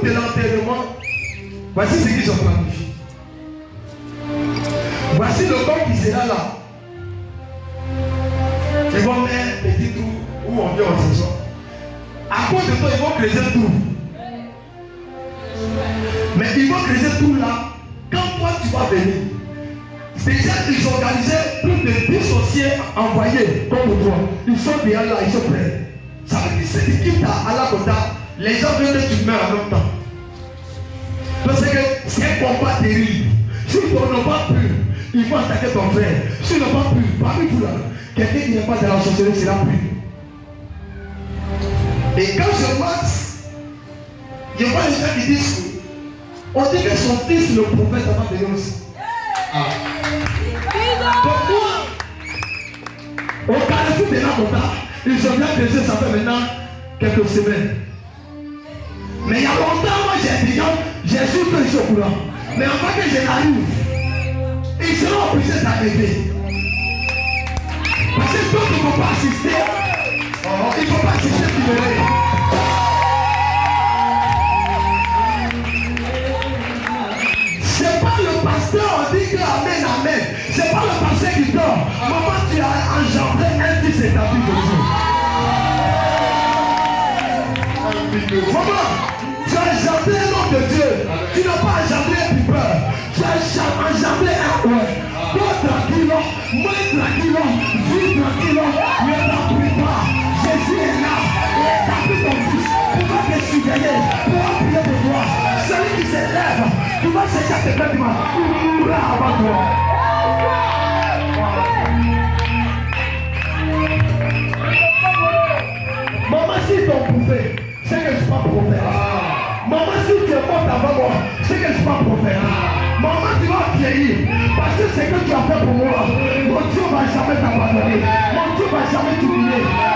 de l'enterrement, voici ce qu'ils ont planifié. Voici le corps qui sera là. Ils vont mettre un petit trou où on vient en saison. À cause de toi, ils vont creuser un trou. Mais ils vont creuser tout là. Quand toi tu vas venir, déjà ils ont organisé plus de 10 sorciers envoyés comme toi. Ils sont déjà là, ils sont prêts. Ça veut dire que si tu quittes à la Kota, les gens viennent te tuer en même temps. Parce que c'est un combat terrible. Si tu n'as pas pu, ils vont attaquer ton frère. Si tu n'as pas pu, parmi vous là, quelqu'un qui n'est pas dans la sorcellerie sera pris. Et quand je marche, je vois les gens qui disent, on dit que son fils, le prophète, va venir aussi. Donc moi, au carrefour de la Kota, ils ont bien creusé, ça fait maintenant quelques semaines. Mais il y a longtemps, moi j'ai dit, j'ai su qu'ils sont au courant. Mais avant que je n'arrive, ils seront obligés d'arriver. Parce que d'autres ne vont pas assister. Il ne faut pas assister tout le monde. C'est pas le pasteur, on dit que amen, amen. C'est pas le pasteur qui dort. Maman, tu as engendré un fils établi de Dieu. Maman, tu as engendré l'homme de Dieu. Tu n'as pas engendré un pipeur. Tu as engendré un roi. Toi tranquille, moi tranquille, vis tranquille, ne t'en prie pas. Jésus est là. Il est appelé ton fils. Pour va te surveiller, pour va prier pour toi. Celui qui s'élève, tu vas se chercher tes mains. Il mourra avant toi. Maman, si ton pouvait, c'est que je ne suis pas prophète. Maman, si tu es morte avant moi, c'est que je ne suis pas prophète. Maman, tu vas vieillir. Parce que c'est que tu as fait pour moi. Mon Dieu ne va jamais t'abandonner. Mon Dieu ne va jamais t'oublier.